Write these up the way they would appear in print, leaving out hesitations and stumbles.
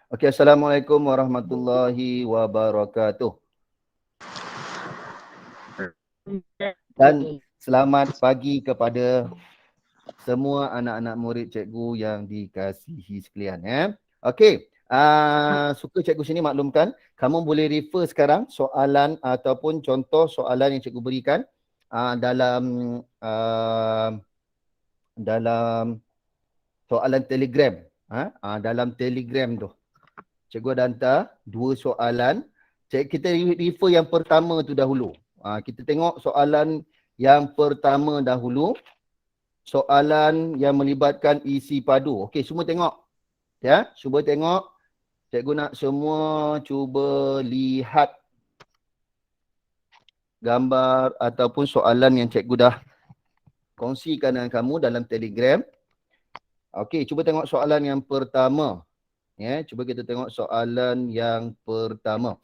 Okey, Assalamualaikum warahmatullahi wabarakatuh. Dan selamat pagi kepada semua anak-anak murid cikgu yang dikasihi sekalian. Okey, suka cikgu sini maklumkan, kamu boleh refer sekarang soalan ataupun contoh soalan yang cikgu berikan dalam soalan Telegram. Dalam Telegram tu. Cikgu ada hantar 2 soalan. Kita refer yang pertama tu dahulu. Kita tengok soalan yang pertama dahulu. Soalan yang melibatkan isi padu. Okey, semua tengok. Ya, cuba tengok. Cikgu nak semua cuba lihat gambar ataupun soalan yang cikgu dah kongsikan dengan kamu dalam Telegram. Okey, cuba tengok soalan yang pertama. Ya, cuba kita tengok soalan yang pertama.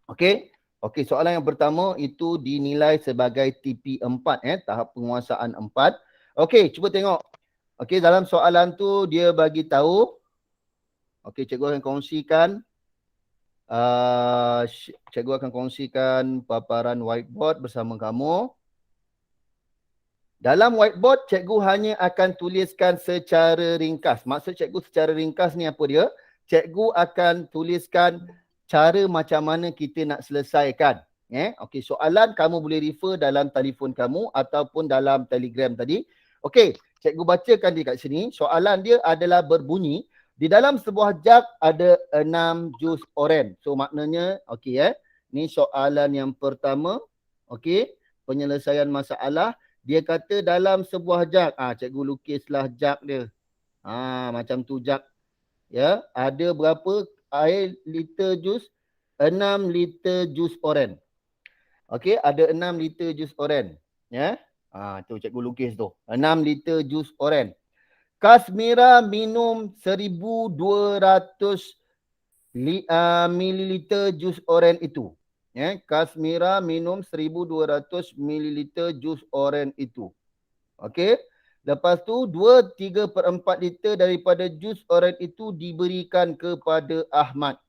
Okey. Okey, soalan yang pertama itu dinilai sebagai TP4, tahap penguasaan 4. Okey, cuba tengok. Okey, dalam soalan tu dia bagi tahu. Okey, cikgu akan kongsikan paparan whiteboard bersama kamu. Dalam whiteboard, cikgu hanya akan tuliskan secara ringkas. Maksud cikgu secara ringkas ni apa dia? Cikgu akan tuliskan cara macam mana kita nak selesaikan. Okey, soalan kamu boleh refer dalam telefon kamu ataupun dalam Telegram tadi. Okey, cikgu bacakan dia kat sini. Soalan dia adalah berbunyi, di dalam sebuah jug ada 6 jus oren. So maknanya, okey ni soalan yang pertama. Okey, penyelesaian masalah. Dia kata dalam sebuah jug. Cikgu lukislah jug dia. Macam tu jug. Ya, ada berapa air liter jus? 6 liter jus oren. Okey, ada 6 liter jus oren. Ya. Tu cikgu lukis tu. 6 liter jus oren. Kasmira minum 1200 mililiter jus oren itu. Kasmira minum 1200 mililiter jus oren itu. Okey. Lepas tu 2/3/4 liter daripada jus oren itu diberikan kepada Ahmad.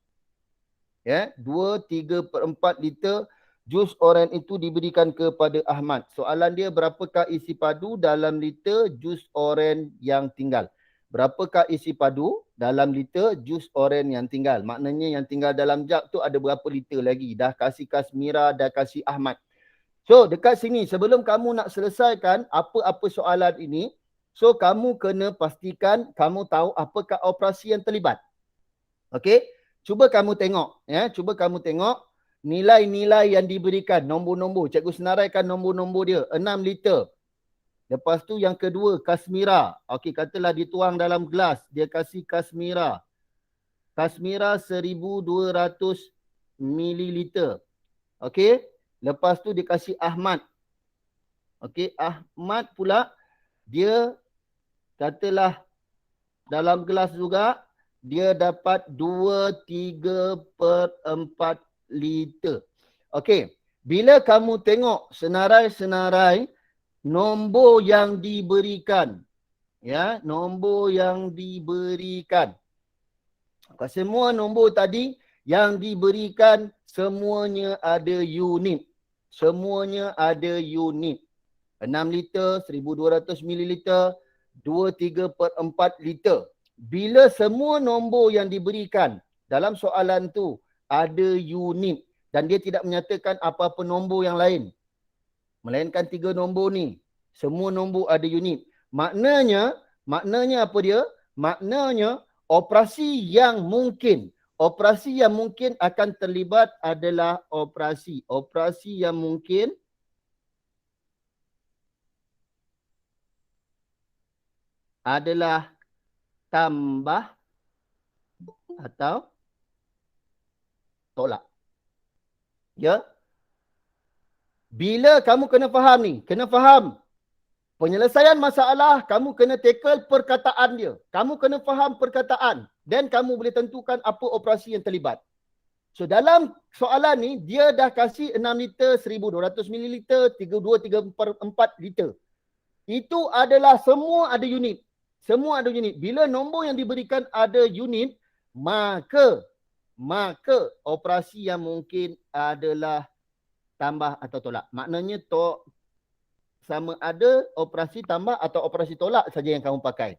2/3/4 liter jus oren itu diberikan kepada Ahmad. Soalan dia, berapakah isi padu dalam liter jus oren yang tinggal? Berapakah isi padu dalam liter jus oren yang tinggal? Maknanya yang tinggal dalam jug tu ada berapa liter lagi? Dah kasih Kasmira, dah kasih Ahmad. So dekat sini, sebelum kamu nak selesaikan apa-apa soalan ini, so kamu kena pastikan kamu tahu apakah operasi yang terlibat. Okey? Cuba kamu tengok. Cuba kamu tengok nilai-nilai yang diberikan, nombor-nombor. Cikgu senaraikan nombor-nombor dia. 6 liter. Lepas tu yang kedua, Kasmira. Okey, katalah dituang dalam gelas. Dia kasih Kasmira. Kasmira 1200 mililiter. Okey. Lepas tu dia kasih Ahmad. Okey, Ahmad pula dia katalah dalam gelas juga dia dapat 2/3/4 liter. Okey, bila kamu tengok senarai-senarai nombor yang diberikan, nombor yang diberikan. Semua nombor tadi yang diberikan semuanya ada unit. Semuanya ada unit. 6 liter, 1200 mililiter, 2/3/4 liter. Bila semua nombor yang diberikan dalam soalan tu ada unit dan dia tidak menyatakan apa-apa nombor yang lain, melainkan 3 nombor ni, semua nombor ada unit. Maknanya apa dia? Maknanya operasi yang mungkin akan terlibat adalah operasi yang mungkin adalah tambah atau tolak. Ya. Bila kamu kena faham ni, kena faham penyelesaian masalah, kamu kena tackle perkataan dia. Kamu kena faham perkataan dan kamu boleh tentukan apa operasi yang terlibat. So dalam soalan ni, dia dah kasih 6 liter, 1200 mililiter, 2/3/4 liter. Itu adalah semua ada unit. Semua ada unit. Bila nombor yang diberikan ada unit, maka operasi yang mungkin adalah tambah atau tolak. Maknanya sama ada operasi tambah atau operasi tolak saja yang kamu pakai.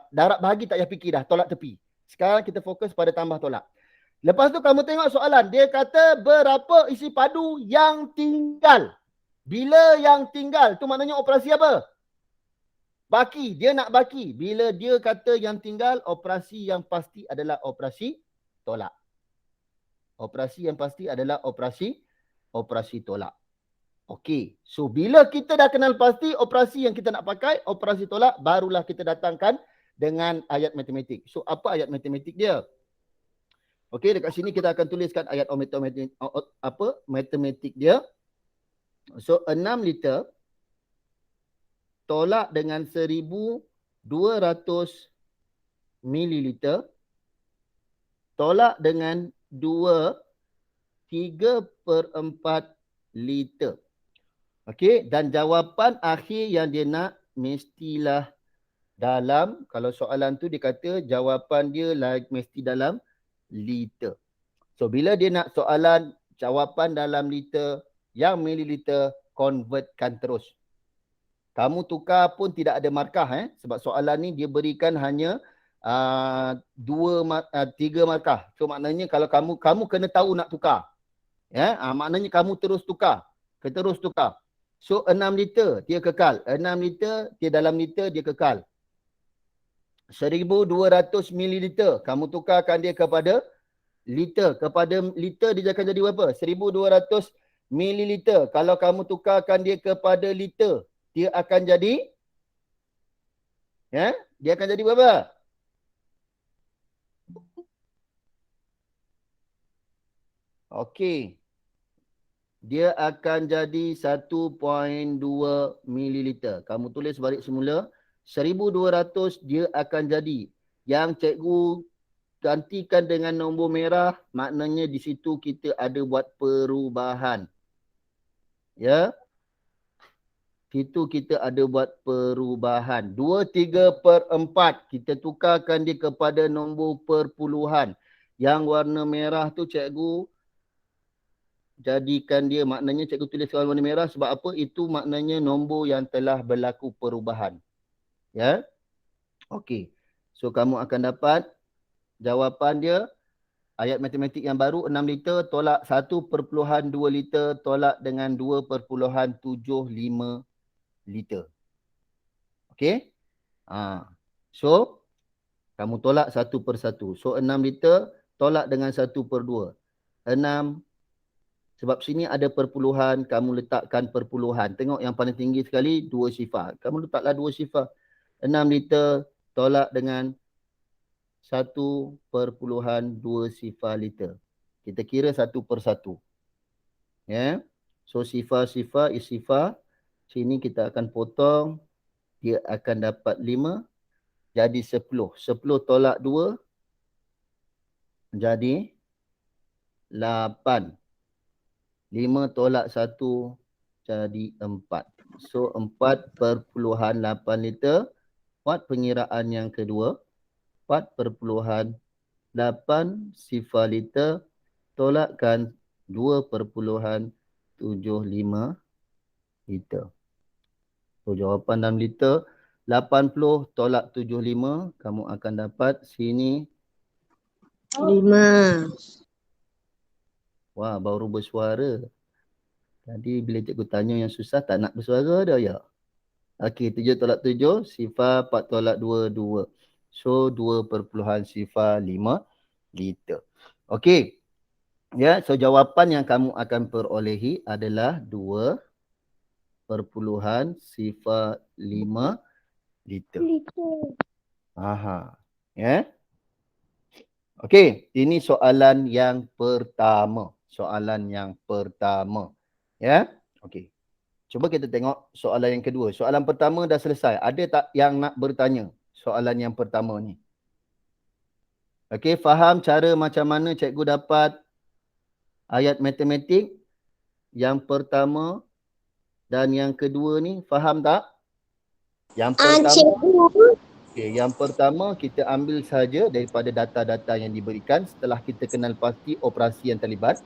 Darab bahagi tak payah fikir dah, tolak tepi. Sekarang kita fokus pada tambah tolak. Lepas tu kamu tengok soalan, dia kata berapa isi padu yang tinggal. Bila yang tinggal, tu maknanya operasi apa? Baki, dia nak baki. Bila dia kata yang tinggal, operasi yang pasti adalah operasi tolak. Operasi yang pasti adalah operasi tolak. Okey, so bila kita dah kenal pasti operasi yang kita nak pakai, operasi tolak, barulah kita datangkan dengan ayat matematik. So apa ayat matematik dia? Okey, dekat sini kita akan tuliskan ayat matematik dia. So 6 liter tolak dengan 1200 mililiter tolak dengan 3/4 liter. Okey, dan jawapan akhir yang dia nak mestilah dalam, kalau soalan tu dia kata jawapan dia mesti dalam liter. So bila dia nak soalan jawapan dalam liter, yang mililiter convertkan terus. Kamu tukar pun tidak ada markah sebab soalan ni dia berikan hanya 3 markah. So maknanya kalau kamu kena tahu nak tukar. Maknanya kamu terus tukar. So 6 liter dia kekal. 6 liter dia dalam liter dia kekal. 1200 mililiter kamu tukarkan dia kepada liter. Kepada liter dia akan jadi berapa? 1200 mililiter. Kalau kamu tukarkan dia kepada liter, dia akan jadi dia akan jadi berapa? Okey. Dia akan jadi 1.2 mililiter. Kamu tulis balik semula. 1200 dia akan jadi. Yang cikgu gantikan dengan nombor merah, maknanya di situ kita ada buat perubahan. Ya. Situ kita ada buat perubahan. 2/3/4. Kita tukarkan dia kepada nombor perpuluhan. Yang warna merah tu cikgu jadikan dia, maknanya cikgu tulis warna merah sebab apa? Itu maknanya nombor yang telah berlaku perubahan. Ya. Okey. So kamu akan dapat jawapan dia. Ayat matematik yang baru 6 liter tolak 1/2 liter tolak dengan 2.75 liter. Okey? So kamu tolak satu per satu. So 6 liter tolak dengan 1/2. 6. Sebab sini ada perpuluhan, kamu letakkan perpuluhan. Tengok yang paling tinggi sekali 2 sifar. Kamu letaklah 2 sifar. 6 liter tolak dengan 1/2 sifar liter. Kita kira 1 per 1. Ya. So sifar-sifar isifar. Sini kita akan potong. Dia akan dapat 5. Jadi 10. 10 tolak 2. Jadi 8. 5 tolak 1. Jadi 4. So 4/8 liter. Buat pengiraan yang kedua. 4/8 sifar liter. Tolakkan 2.75 liter. So jawapan dalam liter 80 tolak 75. Kamu akan dapat sini 5. Wah, baru bersuara. Tadi bila cikgu tanya yang susah tak nak bersuara dah ya. Okey, 7 tolak 7 sifar, 4 tolak 2 2. So 2.5 liter. Okey. Ya, so jawapan yang kamu akan perolehi adalah 2.05 liter. Aha. Ya. Okey, ini soalan yang pertama. Ya. Okey. Cuba kita tengok soalan yang kedua. Soalan pertama dah selesai. Ada tak yang nak bertanya soalan yang pertama ni? Okey, faham cara macam mana cikgu dapat ayat matematik yang pertama dan yang kedua ni? Faham tak? Yang pertama. Cikgu, Okay, yang pertama kita ambil saja daripada data-data yang diberikan setelah kita kenal pasti operasi yang terlibat.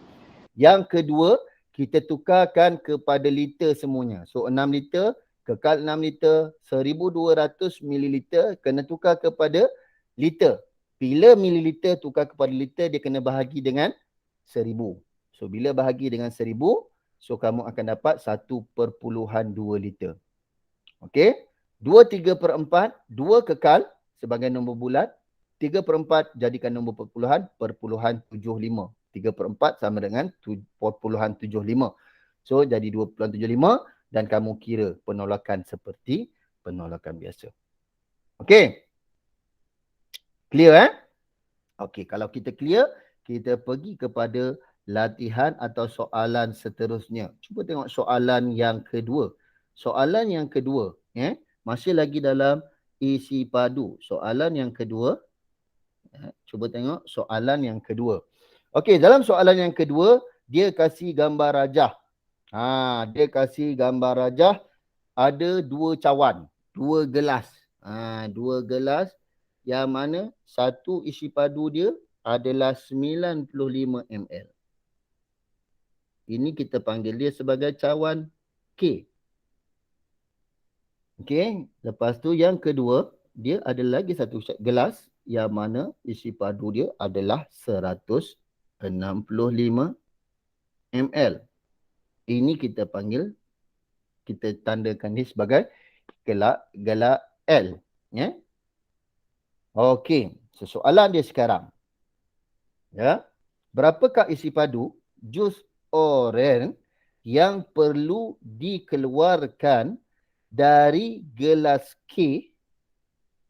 Yang kedua, kita tukarkan kepada liter semuanya. So 6 liter, kekal 6 liter, 1200 mililiter kena tukar kepada liter. Bila mililiter tukar kepada liter, dia kena bahagi dengan 1000. So bila bahagi dengan 1000, so kamu akan dapat 1.2 liter. Okey. 2/3/4, 2 kekal sebagai nombor bulat. 3/4 jadikan nombor perpuluhan, perpuluhan 75. 3/4 sama dengan perpuluhan 75. So jadi 2.75 dan kamu kira penolakan seperti penolakan biasa. Okey. Clear Okey, kalau kita clear, kita pergi kepada latihan atau soalan seterusnya. Cuba tengok soalan yang kedua. Soalan yang kedua, masih lagi dalam isi padu. Soalan yang kedua, cuba tengok soalan yang kedua. Okey, dalam soalan yang kedua, dia kasih gambar rajah. Dia kasih gambar rajah ada 2 cawan, 2 gelas. 2 gelas yang mana satu isi padu dia adalah 95 ml. Ini kita panggil dia sebagai cawan K. Okey, lepas tu yang kedua, dia ada lagi satu gelas yang mana isi padu dia adalah 165 ml. Ini kita panggil, kita tandakan dia sebagai gelak L. Okey, soalan dia sekarang. Berapakah isi padu jus oren yang perlu dikeluarkan dari gelas K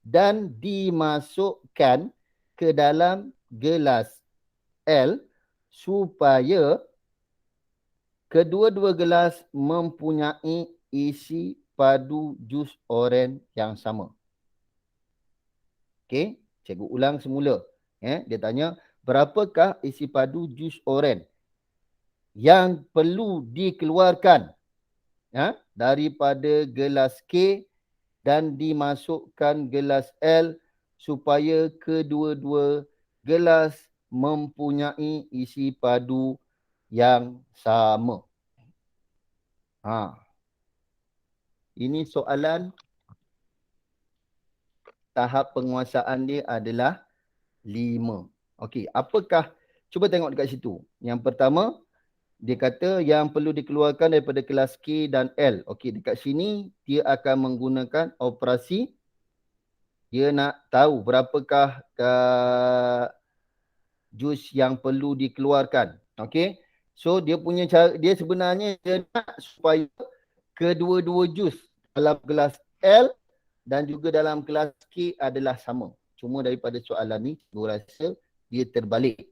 dan dimasukkan ke dalam gelas L supaya kedua-dua gelas mempunyai isi padu jus oren yang sama. Okey, cikgu ulang semula. Dia tanya, berapakah isi padu jus oren yang perlu dikeluarkan daripada gelas K dan dimasukkan gelas L supaya kedua-dua gelas mempunyai isi padu yang sama. Ini soalan tahap penguasaan dia adalah 5. Okey, apakah, cuba tengok dekat situ. Yang pertama, dia kata yang perlu dikeluarkan daripada kelas K dan L. Okey, dekat sini dia akan menggunakan operasi. Dia nak tahu berapakah jus yang perlu dikeluarkan. Okey. So dia punya cara, dia sebenarnya dia nak supaya kedua-dua jus dalam kelas L dan juga dalam kelas K adalah sama. Cuma daripada soalan ni, saya rasa dia terbalik.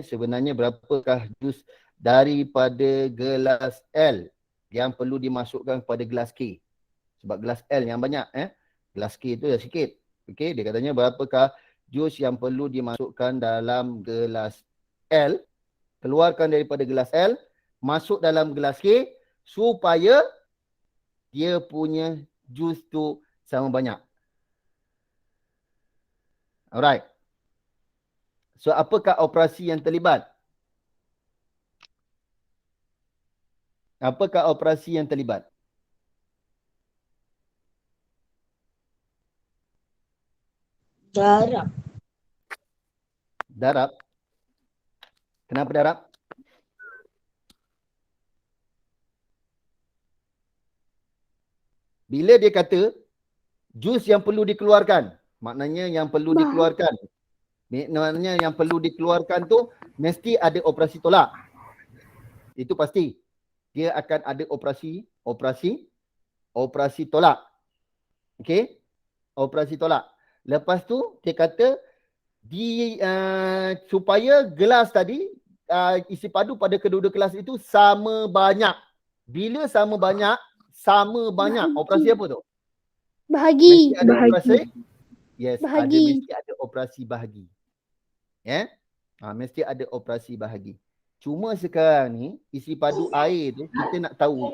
Sebenarnya berapakah jus daripada gelas L yang perlu dimasukkan kepada gelas K. Sebab gelas L yang banyak. Gelas K tu dah sikit. Okey, dia katanya berapakah jus yang perlu dimasukkan dalam gelas L, keluarkan daripada gelas L, masuk dalam gelas K supaya dia punya jus tu sama banyak. Alright. So apakah operasi yang terlibat? Apakah operasi yang terlibat? Darab. Darab. Kenapa darab? Bila dia kata jus yang perlu dikeluarkan, maknanya yang perlu dikeluarkan. Maknanya yang perlu dikeluarkan tu mesti ada operasi tolak. Itu pasti. Dia akan ada operasi tolak. Okey? Operasi tolak. Lepas tu dia kata supaya gelas tadi isi padu pada kedua-dua gelas itu sama banyak. Bila sama banyak, operasi apa tu? Bahagi. Mesti ada operasi. Yes, bahagi. Mesti ada operasi bahagi. Mesti ada operasi bahagi. Cuma sekarang ni isi padu air tu kita nak tahu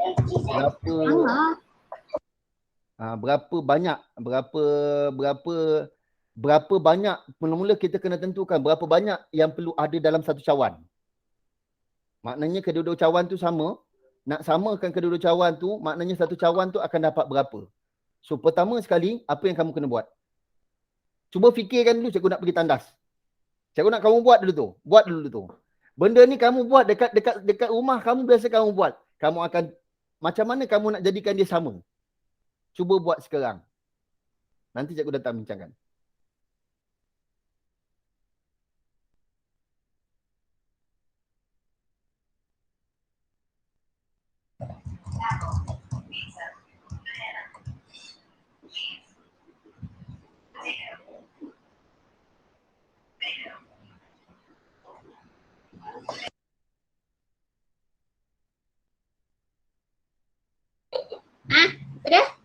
berapa Berapa banyak, berapa banyak, mula-mula kita kena tentukan berapa banyak yang perlu ada dalam satu cawan. Maknanya kedua-dua cawan tu sama. Nak samakan kedua-dua cawan tu, maknanya satu cawan tu akan dapat berapa. So pertama sekali, apa yang kamu kena buat? Cuba fikirkan dulu cikgu nak pergi tandas. Cikgu nak kamu buat dulu tu. Buat dulu tu. Benda ni kamu buat dekat rumah kamu biasa kamu buat. Kamu akan, macam mana kamu nak jadikan dia sama? Cuba buat sekarang. Nanti cikgu datang bincangkan. Sudah?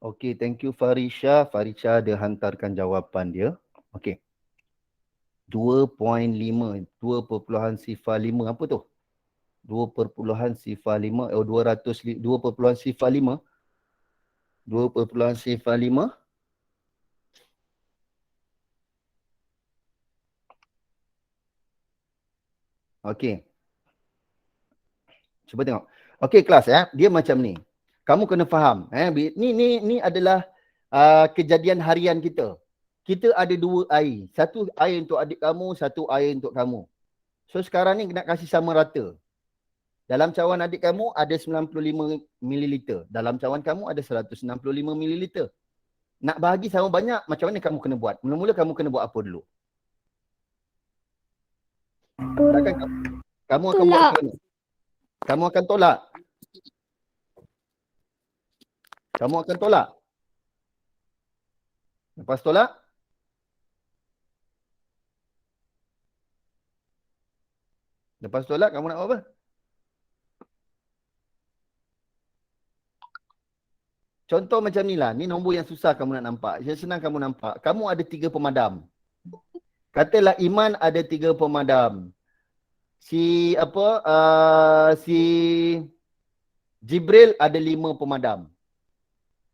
Okey, thank you Farisha. Farisha dia hantarkan jawapan dia. Okey. 2.5, 2.05 apa tu? 2.05 200 2.05 2.05. Okey. Cuba tengok. Okey kelas dia macam ni. Kamu kena faham ni adalah kejadian harian kita. Kita ada 2 air. Satu air untuk adik kamu, satu air untuk kamu. So sekarang ni nak kasih sama rata. Dalam cawan adik kamu ada 95 ml. Dalam cawan kamu ada 165 ml. Nak bahagi sama banyak, macam mana kamu kena buat? Mula-mula kamu kena buat apa dulu? Takkan kamu akan buat macam mana? Kamu akan tolak. Kamu akan tolak. Lepas tolak, kamu nak buat apa? Contoh macam ni lah. Ni nombor yang susah kamu nak nampak. Yang senang kamu nampak. Kamu ada 3 pemadam. Katalah Iman ada 3 pemadam. Si Jibril ada 5 pemadam.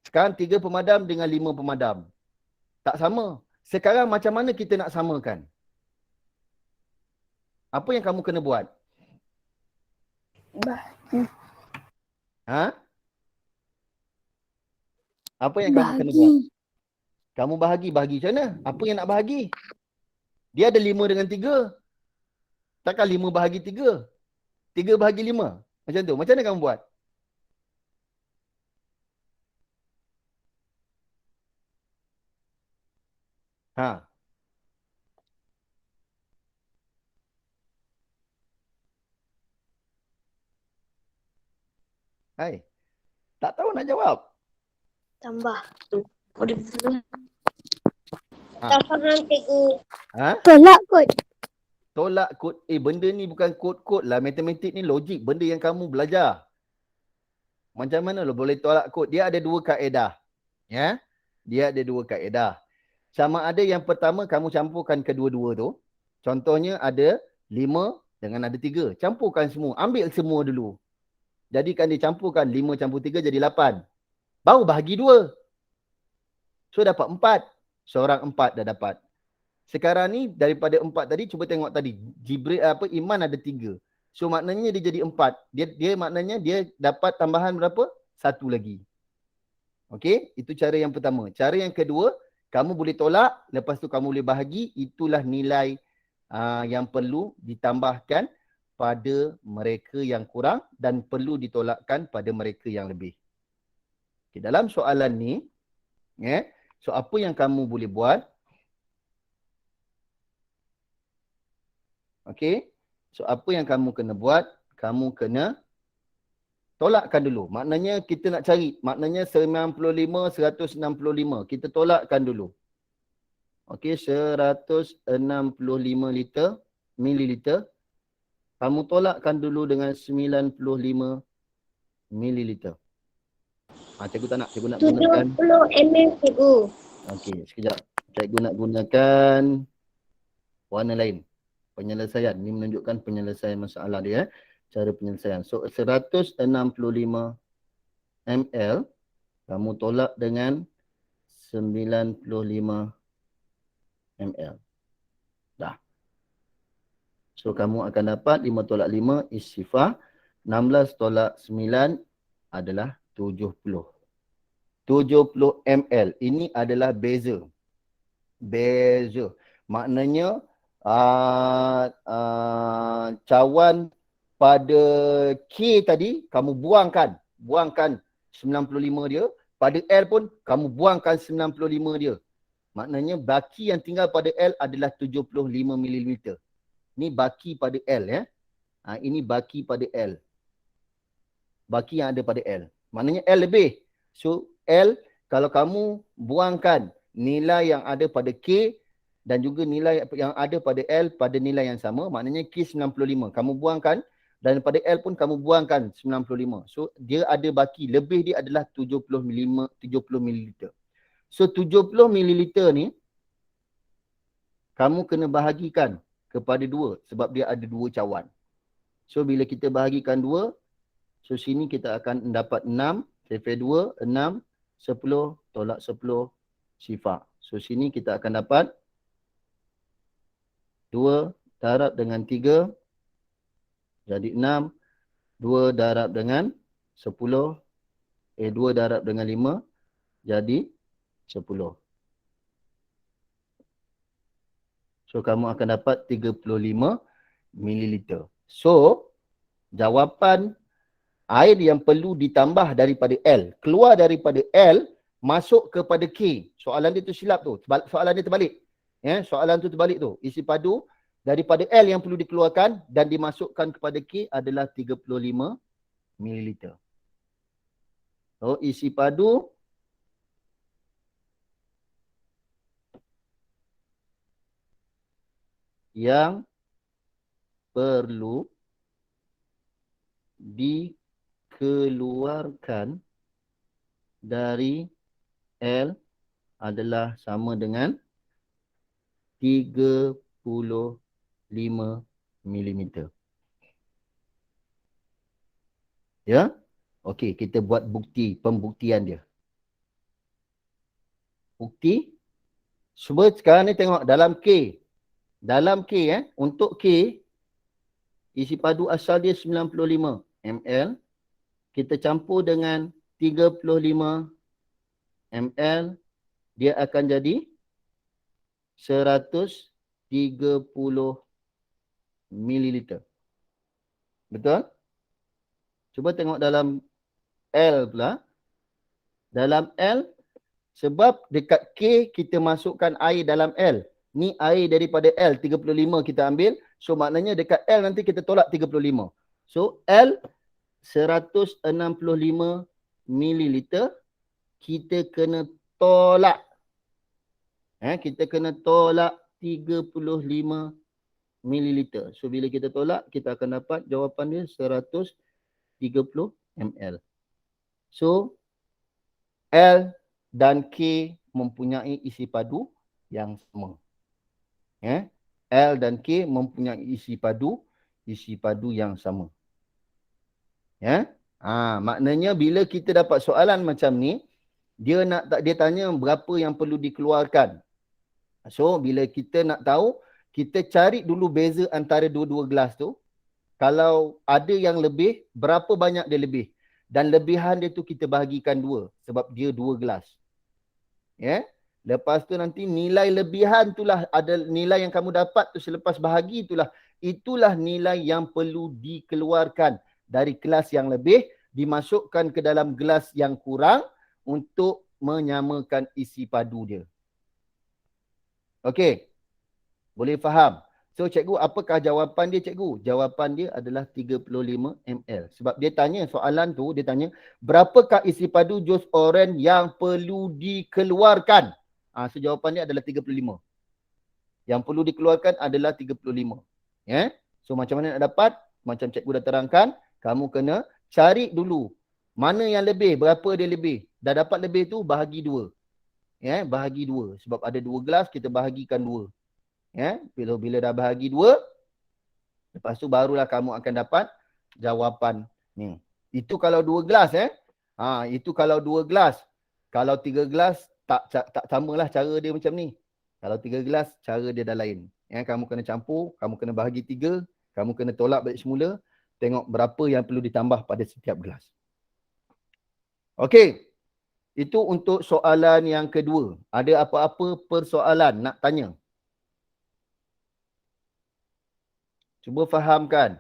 Sekarang 3 pemadam dengan 5 pemadam. Tak sama. Sekarang macam mana kita nak samakan? Apa yang kamu kena buat? Bahagi. Ha? Apa yang kamu kena buat? Kamu bahagi macam mana? Apa yang nak bahagi? Dia ada 5 dengan 3. Takkan 5 bahagi 3? 3 bahagi 5. Macam tu. Macam mana kamu buat? Ha. Hai. Tak tahu nak jawab. Tambah. Boleh betul. Ha. Tak faham cikgu. Ha? Tolak kot. Tolak kod. Benda ni bukan kod-kod lah. Matematik ni logik. Benda yang kamu belajar. Macam mana lo boleh tolak kod? Dia ada 2 kaedah. Ya? Dia ada 2 kaedah. Sama ada yang pertama kamu campurkan kedua-dua tu. Contohnya ada 5 dengan ada 3. Campurkan semua. Ambil semua dulu. Jadikan dicampurkan 5 campur 3 jadi 8. Baru bahagi 2. So dapat 4. Seorang 4 dah dapat. Sekarang ni daripada 4 tadi, cuba tengok tadi. Iman ada 3. So maknanya dia jadi 4. Dia maknanya dia dapat tambahan berapa? 1 lagi. Okey, itu cara yang pertama. Cara yang kedua, kamu boleh tolak, lepas tu kamu boleh bahagi. Itulah nilai yang perlu ditambahkan pada mereka yang kurang dan perlu ditolakkan pada mereka yang lebih. Okay, dalam soalan ni, so apa yang kamu boleh buat? Okey, so apa yang kamu kena buat? Kamu kena tolakkan dulu. Maknanya kita nak cari. Maknanya 95, 165. Kita tolakkan dulu. Okey, 165 mililiter. Kamu tolakkan dulu dengan 95 mililiter. Cikgu tak nak. Cikgu nak gunakan 70 ml cikgu. okey, sekejap. Cikgu nak gunakan warna lain. Penyelesaian. Ini menunjukkan penyelesaian masalah dia. Cara penyelesaian. So, 165 ml. Kamu tolak dengan 95 ml. Dah. So, kamu akan dapat 5 tolak 5 is sifar. 16 tolak 9 adalah 70. 70 ml. Ini adalah beza. Beza. Maknanya cawan pada K tadi kamu buangkan 95 dia. Pada L pun kamu buangkan 95 dia. Maknanya baki yang tinggal pada L adalah 75 ml. Ni baki pada L ya. Ini baki pada L. Baki yang ada pada L. Maknanya L lebih. So L kalau kamu buangkan nilai yang ada pada K dan juga nilai yang ada pada L pada nilai yang sama, maknanya K 95. Kamu buangkan dan pada L pun kamu buangkan 95. So dia ada baki, lebih dia adalah 70 ml. So 70 ml ni kamu kena bahagikan kepada 2 sebab dia ada 2 cawan. So bila kita bahagikan 2, so sini kita akan dapat 6, sifar 2, 6, 10, tolak 10, sifar. So sini kita akan dapat 2 darab dengan 3 jadi 6. 2 darab dengan 10. 2 darab dengan 5 jadi 10. So, kamu akan dapat 35 mililiter. So, jawapan air yang perlu ditambah daripada L, keluar daripada L, masuk kepada K. Soalan dia tu silap tu. Soalan dia terbalik. Ya, soalan tu terbalik tu. Isi padu daripada L yang perlu dikeluarkan dan dimasukkan kepada K adalah 35 mililiter. So, isi padu yang perlu dikeluarkan dari L adalah sama dengan 35 mm. Ya? Okey, kita buat pembuktian dia. Bukti. Cuba sekarang ni tengok dalam K. Dalam K, untuk K, isi padu asal dia 95 ml. Kita campur dengan 35 ml. Dia akan jadi 130 mililiter. Betul? Cuba tengok dalam L pula. Dalam L, sebab dekat K kita masukkan air dalam L. Ni air daripada L, 35 kita ambil. So maknanya dekat L nanti kita tolak 35. So L 165 mililiter. Kita kena tolak. Kita kena tolak 35 mililiter. So bila kita tolak, kita akan dapat jawapan dia 130 ml. So L dan K mempunyai isi padu yang sama. L dan K mempunyai isi padu yang sama. Maknanya bila kita dapat soalan macam ni, dia tanya berapa yang perlu dikeluarkan. So bila kita nak tahu, kita cari dulu beza antara dua-dua gelas tu. Kalau ada yang lebih, berapa banyak dia lebih. Dan lebihan dia tu kita bahagikan 2 sebab dia 2 gelas. Lepas tu nanti nilai lebihan itulah, ada nilai yang kamu dapat tu selepas bahagi itulah nilai yang perlu dikeluarkan dari kelas yang lebih, dimasukkan ke dalam gelas yang kurang untuk menyamakan isi padu dia. Okey. Boleh faham? So cikgu, apakah jawapan dia cikgu? Jawapan dia adalah 35 ml. Sebab dia tanya soalan tu, dia tanya berapakah isi padu jus oren yang perlu dikeluarkan? So jawapan dia adalah 35. Yang perlu dikeluarkan adalah 35. So macam mana nak dapat? Macam cikgu dah terangkan, kamu kena cari dulu mana yang lebih, berapa dia lebih. Dah dapat lebih tu, bahagi 2. Bahagi 2. Sebab ada 2 gelas, kita bahagikan 2. Bila dah bahagi 2, lepas tu barulah kamu akan dapat jawapan ni. Itu kalau 2 gelas. Itu kalau 2 gelas. Kalau 3 gelas, tak samalah cara dia macam ni. Kalau 3 gelas, cara dia dah lain. Kamu kena campur, kamu kena bahagi 3, kamu kena tolak balik semula, tengok berapa yang perlu ditambah pada setiap gelas. Okey. Itu untuk soalan yang kedua. Ada apa-apa persoalan nak tanya? Cuba fahamkan.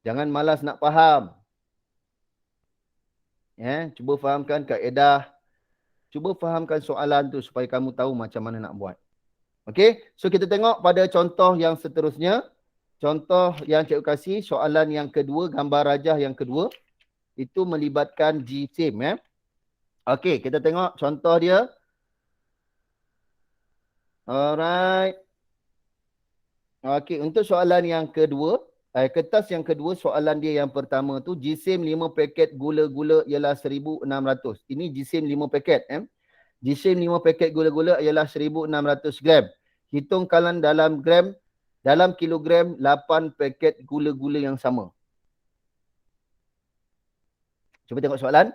Jangan malas nak faham. Cuba fahamkan kaedah. Cuba fahamkan soalan tu supaya kamu tahu macam mana nak buat. Okey, so kita tengok pada contoh yang seterusnya. Contoh yang cikgu kasih, soalan yang kedua, gambar rajah yang kedua. Itu melibatkan GSIM. Okey, kita tengok contoh dia. Alright. Okey, untuk soalan yang kedua, kertas yang kedua, soalan dia yang pertama tu, GSIM 5 paket gula-gula ialah 1,600. Ini GSIM 5 paket. GSIM 5 paket gula-gula ialah 1,600 gram. Hitungkan dalam gram, dalam kilogram 8 paket gula-gula yang sama. Cuba tengok soalan.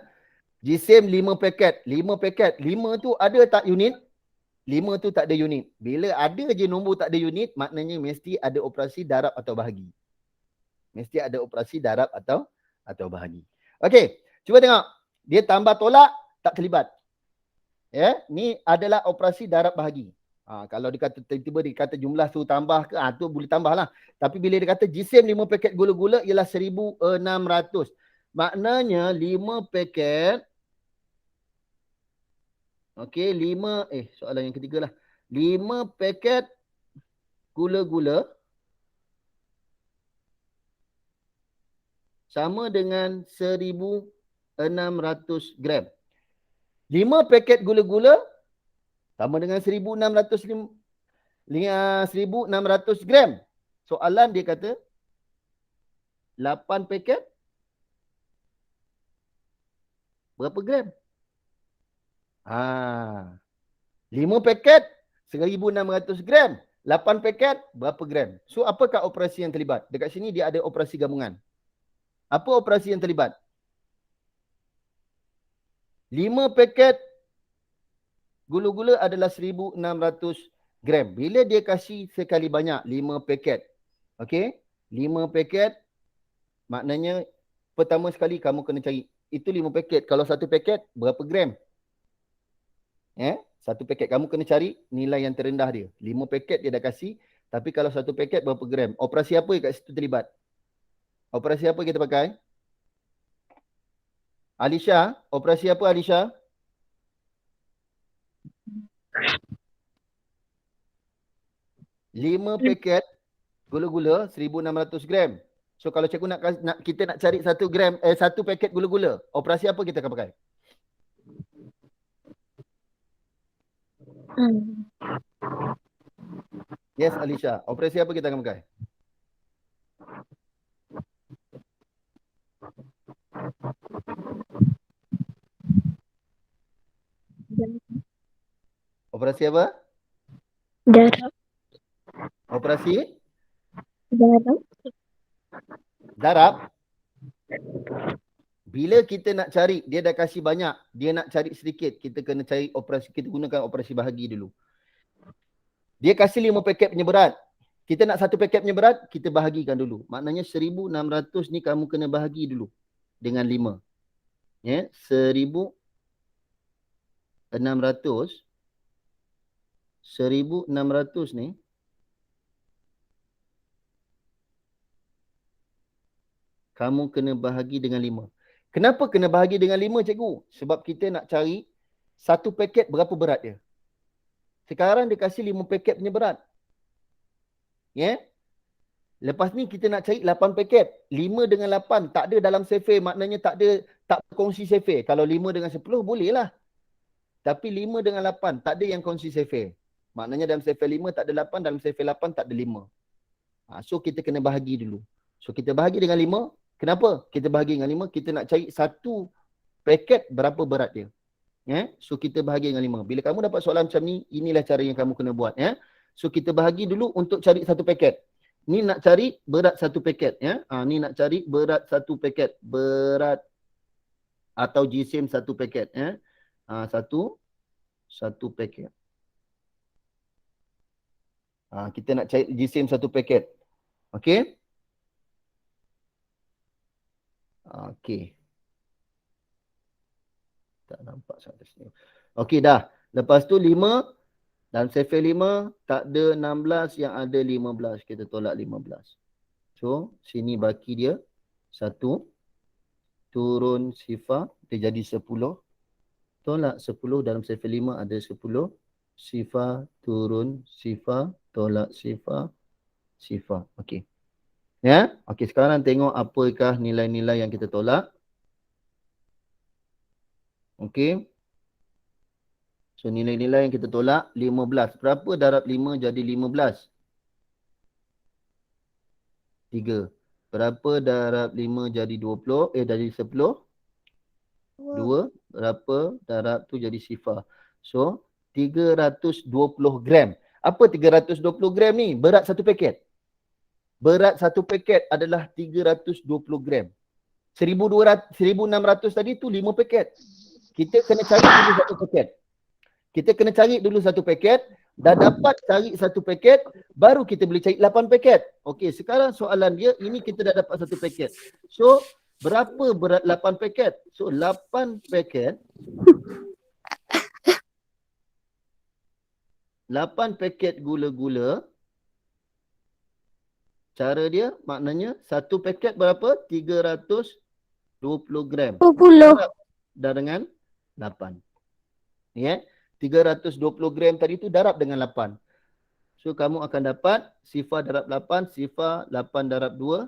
GSIM 5 paket. 5 paket. 5 tu ada tak unit? 5 tu tak ada unit. Bila ada je nombor tak ada unit, maknanya mesti ada operasi darab atau bahagi. Mesti ada operasi darab atau bahagi. Okey, cuba tengok. Dia tambah tolak, tak terlibat. Ya, ni adalah operasi darab bahagi. Kalau dia kata tiba-tiba dia kata jumlah suruh tambah ke, tu boleh tambah lah. Tapi bila dia kata jisim 5 paket gula-gula ialah 1600. Maknanya 5 paket, okey, 5, soalan yang ketiga lah. 5 paket gula-gula sama dengan 1600 gram. 5 paket gula-gula sama dengan 1600 gram. Soalan dia kata 8 paket berapa gram? 5 paket 1600 gram. 8 paket berapa gram? So apakah operasi yang terlibat? Dekat sini dia ada operasi gabungan. Apa operasi yang terlibat? 5 paket gula-gula adalah 1600 gram. Bila dia kasih sekali banyak 5 paket. Okey? 5 paket maknanya pertama sekali kamu kena cari itu 5 paket. Kalau 1 paket berapa gram? Satu paket kamu kena cari nilai yang terendah dia. 5 paket dia dah kasih. Tapi kalau 1 paket berapa gram? Operasi apa yang kat situ terlibat? Operasi apa kita pakai? Alisha, operasi apa Alisha? Lima paket gula-gula 1600 gram. So kalau cikgu kita nak cari 1 gram 1 paket gula-gula, operasi apa kita akan pakai? Yes Alisha, operasi apa kita akan pakai? Operasi apa? Darab. Operasi Darab. darab. Bila kita nak cari, dia dah kasih banyak, dia nak cari sedikit, kita kena cari operasi, kita gunakan operasi bahagi dulu. Dia kasih 5 paket punya berat. Kita nak 1 paket punya berat, kita bahagikan dulu. Maknanya 1600 ni kamu kena bahagi dulu dengan 5. 1600 ni kamu kena bahagi dengan 5. Kenapa kena bahagi dengan 5 cikgu? Sebab kita nak cari 1 paket berapa berat dia. Sekarang dia kasih 5 paket punya berat. Lepas ni kita nak cari 8 paket. 5 dengan 8 tak ada dalam sefer, maknanya tak kongsi sefer. Kalau 5 dengan 10 boleh lah. Tapi 5 dengan 8 tak ada yang kongsi sefer. Maknanya dalam sefer 5 tak ada 8, dalam sefer 8 tak ada 5. So kita kena bahagi dulu. So kita bahagi dengan 5. Kenapa kita bahagi dengan 5? Kita nak cari 1 paket berapa berat dia. So kita bahagi dengan 5. Bila kamu dapat soalan macam ni, inilah cara yang kamu kena buat. So kita bahagi dulu untuk cari 1 paket. Ni nak cari berat 1 paket. Ni nak cari berat 1 paket. Berat atau jisim 1 paket. Satu paket. Kita nak cari jisim 1 paket. Okey. Okey. Tak nampak sampai sini. Okey dah. Lepas tu 5. Dalam sefer 5 tak ada 16, yang ada 15. Kita tolak 15. So sini baki dia 1. Turun sifar. Dia jadi 10. Tolak 10. Dalam sefer 5 ada 10. Sifar turun sifar. Tolak sifar. Sifar. Okey. Okey, sekarang tengok apakah nilai-nilai yang kita tolak. Okey. So nilai-nilai yang kita tolak 15. Berapa darab 5 jadi 15? 3. Berapa darab 5 jadi 20? Jadi 10? 2. Berapa darab tu jadi sifar? So 320 gram. Apa 320 gram ni? Berat 1 paket. Berat 1 paket adalah 320 gram. 1600 tadi tu 5 paket. Kita kena cari dulu 1 paket. Kita kena cari dulu 1 paket. Dah dapat cari 1 paket, baru kita boleh cari 8 paket. Okey, sekarang soalan dia, ini kita dah dapat 1 paket. So, berapa berat 8 paket? So, 8 paket 8 paket gula-gula. Cara dia maknanya satu paket berapa? 320 gram. 20. Darab dengan 8. Ya, 320 gram tadi tu darab dengan 8. So kamu akan dapat sifar darab 8, sifar 8 darab 2,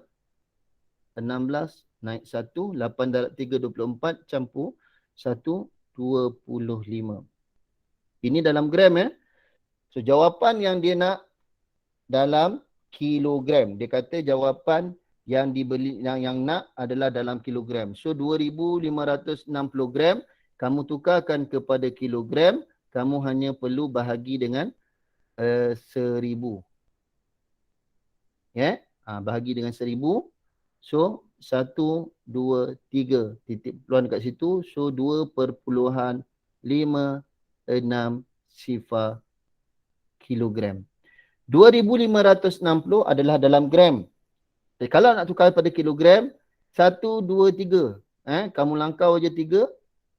16 naik 1, 8 darab 3, 24 campur 1, 25. Ini dalam gram ya. So jawapan yang dia nak dalam kilogram. Dia kata jawapan yang dibeli yang nak adalah dalam kilogram. So 2560 gram kamu tukarkan kepada kilogram, kamu hanya perlu bahagi dengan 1000. Ya, bahagi dengan 1000. So 1, 2, 3 titik peluang dekat situ. So 2.56 sifar kilogram. 2560 adalah dalam gram. Jadi, kalau nak tukar pada kilogram, 1, 2, 3. Kamu langkau je 3,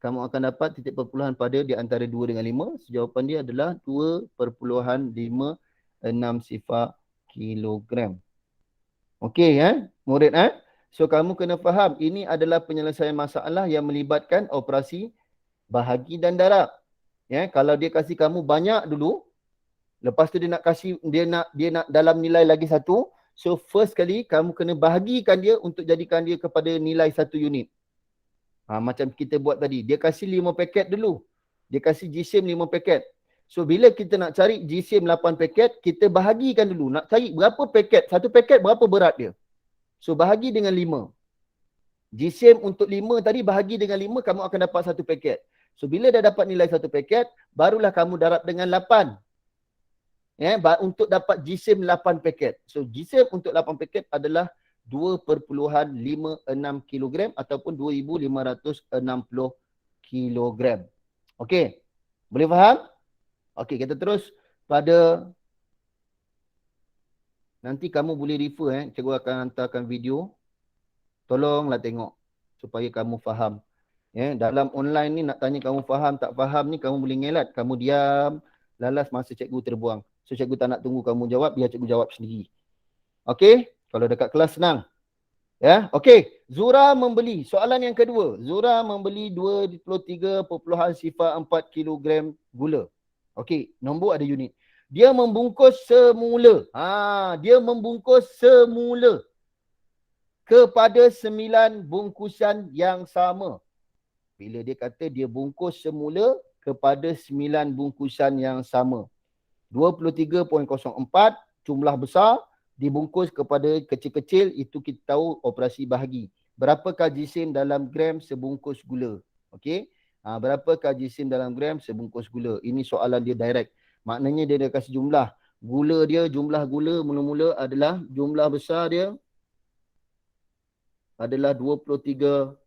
kamu akan dapat titik perpuluhan pada di antara 2 dengan 5. So, jawapan dia adalah 2.56 sifar kilogram. Okey murid So kamu kena faham ini adalah penyelesaian masalah yang melibatkan operasi bahagi dan darab. Ya, kalau dia kasih kamu banyak dulu, lepas tu dia nak kasih dia nak dalam nilai lagi satu. So first kali kamu kena bahagikan dia untuk jadikan dia kepada nilai 1 unit. Macam kita buat tadi, dia kasih 5 paket dulu. Dia kasih GSIM 5 paket. So bila kita nak cari GSIM 8 paket, kita bahagikan dulu. Nak cari berapa paket, satu paket berapa berat dia. So bahagi dengan 5. GSIM untuk 5 tadi bahagi dengan 5, kamu akan dapat satu paket. So bila dah dapat nilai satu paket, barulah kamu darab dengan 8. Untuk dapat GSIM 8 paket. So GSIM untuk 8 paket adalah 2.56 kilogram ataupun 2560 kilogram. Okey. Boleh faham? Okey, kita terus pada nanti kamu boleh refer cikgu akan hantarkan video. Tolonglah tengok supaya kamu faham. Dalam online ni nak tanya kamu faham tak faham ni kamu boleh ngelat, kamu diam, lalas masa cikgu terbuang. So cikgu tak nak tunggu kamu jawab, biar cikgu jawab sendiri. Okey? Kalau dekat kelas senang. Ya, okey. Zura membeli, soalan yang kedua. Zura membeli 23.4 kilogram gula. Okey, nombor ada unit. Dia membungkus semula. Dia membungkus semula kepada 9 bungkusan yang sama. Bila dia kata dia bungkus semula kepada 9 bungkusan yang sama. 23.04 jumlah besar dibungkus kepada kecil-kecil, itu kita tahu operasi bahagi. Berapakah GSIM dalam gram sebungkus gula? Okey. Berapakah GSIM dalam gram sebungkus gula? Ini soalan dia direct. Maknanya dia dah kasih jumlah. Gula dia, jumlah gula mula-mula adalah jumlah besar dia adalah 23.04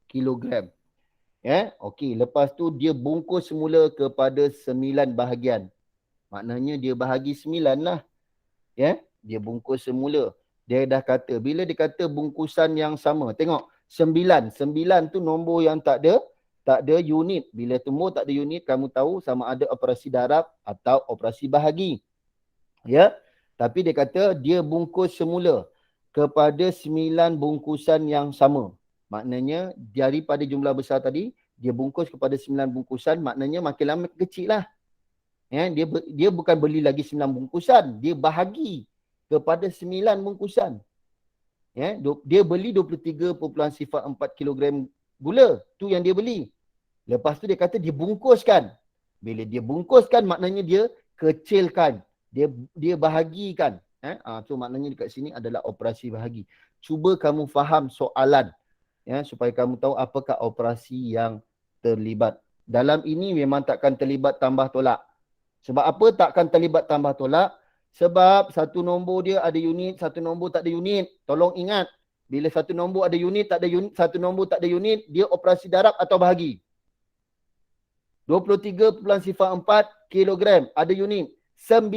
kilogram. Okey, lepas tu dia bungkus semula kepada 9 bahagian. Maknanya dia bahagi 9 lah. Dia bungkus semula. Dia dah kata, bila dia kata bungkusan yang sama, tengok 9 tu nombor yang tak ada unit. Bila nombor tak ada unit, kamu tahu sama ada operasi darab atau operasi bahagi. Tapi dia kata dia bungkus semula kepada 9 bungkusan yang sama. Maknanya daripada jumlah besar tadi, dia bungkus kepada 9 bungkusan, maknanya makin lama makin kecil lah. Dia bukan beli lagi 9 bungkusan, dia bahagi kepada 9 bungkusan. Dia beli 23.4 kilogram gula, tu yang dia beli. Lepas tu dia kata dia bungkuskan. Bila dia bungkuskan, maknanya dia kecilkan. Dia bahagikan. So maknanya dekat sini adalah operasi bahagi. Cuba kamu faham soalan. Supaya kamu tahu apakah operasi yang terlibat. Dalam ini memang takkan terlibat tambah tolak. Sebab apa takkan terlibat tambah tolak? Sebab satu nombor dia ada unit, satu nombor tak ada unit. Tolong ingat, bila satu nombor ada unit, tak ada unit, satu nombor tak ada unit, dia operasi darab atau bahagi. 23.4 kilogram ada unit. 9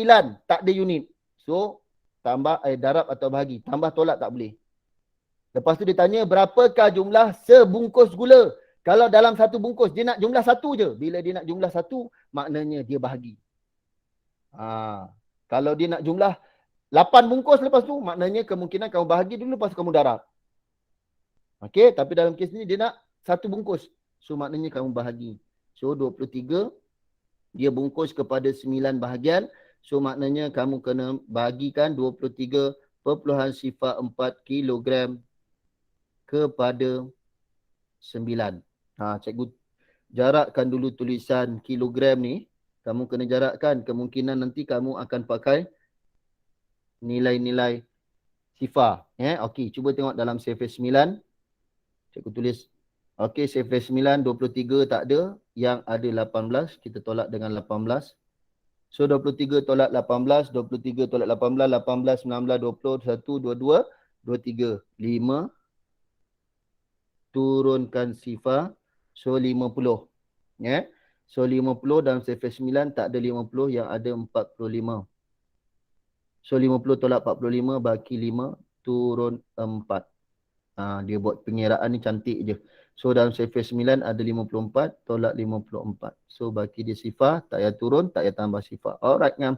tak ada unit. So, tambah darab atau bahagi. Tambah tolak tak boleh. Lepas tu dia tanya, berapakah jumlah sebungkus gula? Kalau dalam satu bungkus, dia nak jumlah satu je. Bila dia nak jumlah satu, maknanya dia bahagi. Kalau dia nak jumlah 8 bungkus lepas tu, maknanya kemungkinan kamu bahagi dulu, lepas tu kamu darab. Okey, tapi dalam kes ni dia nak satu bungkus. So, maknanya kamu bahagi. So, 23, dia bungkus kepada 9 bahagian. So, maknanya kamu kena bahagikan 23.04 kilogram kepada 9. Cikgu jarakkan dulu tulisan kilogram ni. Kamu kena jarakkan. Kemungkinan nanti kamu akan pakai nilai-nilai sifar. Okey, cuba tengok dalam surface 9. Cikgu tulis. Okey, surface 9, 23 tak ada. Yang ada 18. Kita tolak dengan 18. So, 23 tolak 18. 23 tolak 18. 18, 19, 20, 1, 22, 23. 5. Turunkan sifar. So, 50. So, 50 dalam surface 9 tak ada 50. Yang ada 45. So, 50 tolak 45 baki 5. Turun 4. Dia buat pengiraan ni cantik je. So, dalam surface 9 ada 54. Tolak 54. So, baki dia sifar. Tak payah turun. Tak payah tambah sifar. Alright, ngam.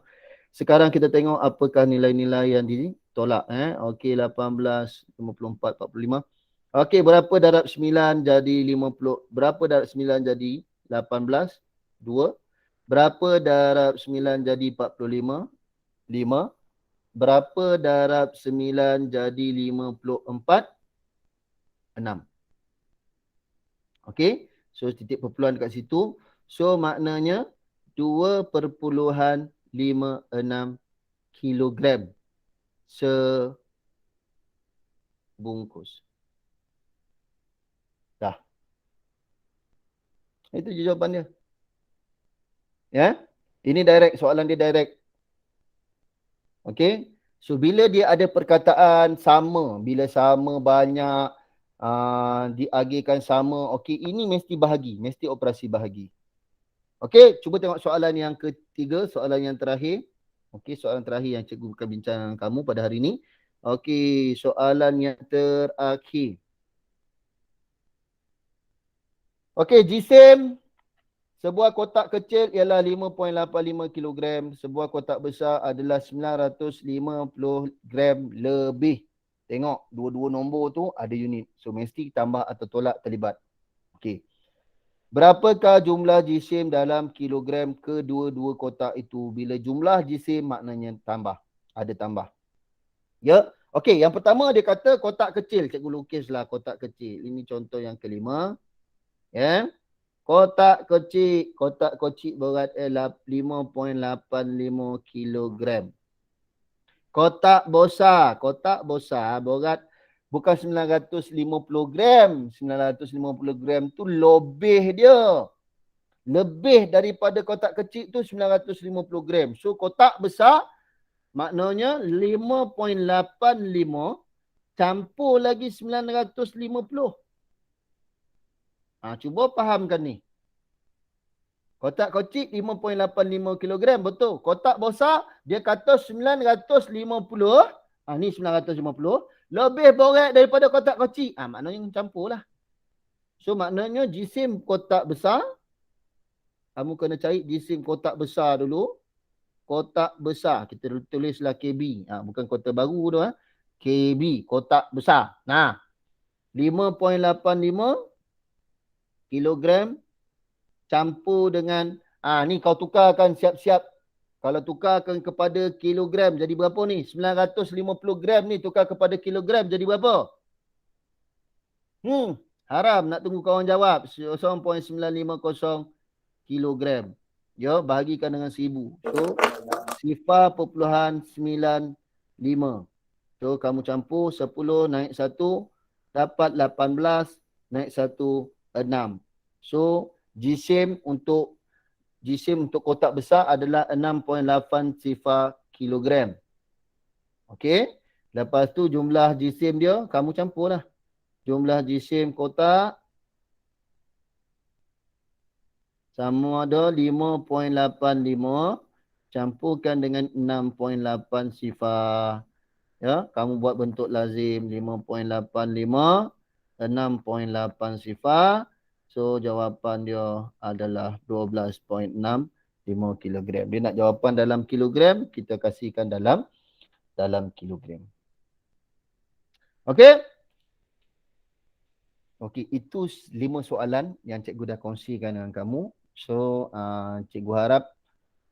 Sekarang kita tengok apakah nilai-nilai yang ditolak. Okey, 18, 54, 45. Okey, berapa darab 9 jadi 50? Berapa darab 9 jadi 18? 2. Berapa darab 9 jadi 45? 5. Berapa darab 9 jadi 54? 6. Okey. So, titik perpuluhan dekat situ. So, maknanya 2.56 kilogram sebungkus. Dah. Itu je jawapan dia. Ya. Ini direct. Soalan dia direct. Okey. So, bila dia ada perkataan sama. Bila sama banyak. Diagihkan sama. Okey. Ini mesti bahagi. Mesti operasi bahagi. Okey. Cuba tengok soalan yang ketiga. Soalan yang terakhir. Okey. Soalan terakhir yang cikgu akan bincang dengan kamu pada hari ini. Okey. Soalan yang terakhir. Okey. Jisim sebuah kotak kecil ialah 5.85 kg. Sebuah kotak besar adalah 950 gram lebih. Tengok, dua-dua nombor tu ada unit. So, mesti tambah atau tolak terlibat. Okey. Berapakah jumlah jisim dalam kilogram kedua-dua kotak itu? Bila jumlah jisim maknanya tambah. Ada tambah. Ya. Okey, yang pertama dia kata kotak kecil. Cikgu lukislah kotak kecil. Ini contoh yang kelima. Ya. Kotak kecil berat 5.85 kilogram. Kotak besar berat bukan 950 gram. 950 gram tu lebih dia. Lebih daripada kotak kecil tu 950 gram. So, kotak besar maknanya 5.85 campur lagi 950. Cuba fahamkan ni. Kotak kecil 5.85 kg. Betul. Kotak besar dia kata 950. Ni 950. Lebih berat daripada kotak kecil. Maknanya campur lah. So, maknanya jisim kotak besar. Kamu kena cari jisim kotak besar dulu. Kotak besar. Kita tulislah KB. Bukan kotak baru tu. KB. Kotak besar. 5.85 kilogram campur dengan ni kau tukarkan siap-siap. Kalau tukarkan kepada kilogram jadi berapa ni? 950 gram ni tukar kepada kilogram jadi berapa? Haram nak tunggu kawan jawab. 0.950 kilogram. Ya, bahagikan dengan 1000. So 0.95. So kamu campur 10 naik 1 dapat 18 naik 1 6. So jisim untuk kotak besar adalah 6.80 kilogram. Okey. Lepas tu jumlah jisim dia kamu campurlah. Jumlah jisim kotak sama ada 5.85 campurkan dengan 6.8 sifar. Ya, kamu buat bentuk lazim 5.85 6.8 sifar So jawapan dia adalah 12.65 kilogram. Dia nak jawapan dalam kilogram, kita kasihkan dalam kilogram. Okey? Okey, itu 5 soalan yang cikgu dah kongsikan dengan kamu. So cikgu harap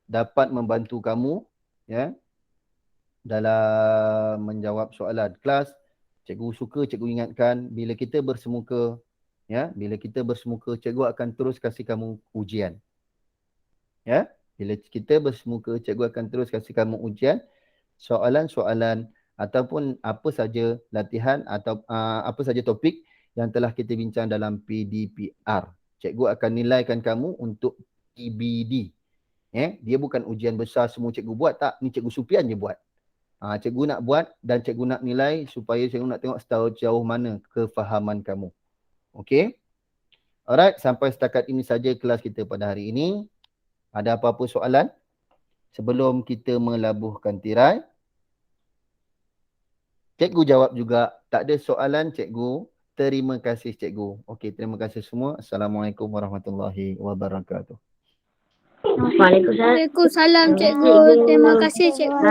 dapat membantu kamu ya dalam menjawab soalan kelas. Cikgu suka cikgu ingatkan, bila kita bersemuka ya, bila kita bersemuka cikgu akan terus kasih kamu ujian. Ya, bila kita bersemuka cikgu akan terus kasih kamu ujian, soalan-soalan ataupun apa saja latihan atau apa saja topik yang telah kita bincang dalam PDPR. Cikgu akan nilaikan kamu untuk PBD. Dia bukan ujian besar semua cikgu buat, tak. Ni cikgu Supian je buat. Cikgu nak buat dan cikgu nak nilai supaya cikgu nak tengok sejauh mana kefahaman kamu. Okey? Alright, sampai setakat ini saja kelas kita pada hari ini. Ada apa-apa soalan sebelum kita melabuhkan tirai? Cikgu jawab juga. Tak ada soalan cikgu. Terima kasih cikgu. Okey, terima kasih semua. Assalamualaikum warahmatullahi wabarakatuh. Waalaikumsalam. Waalaikumsalam cikgu. Terima kasih cikgu.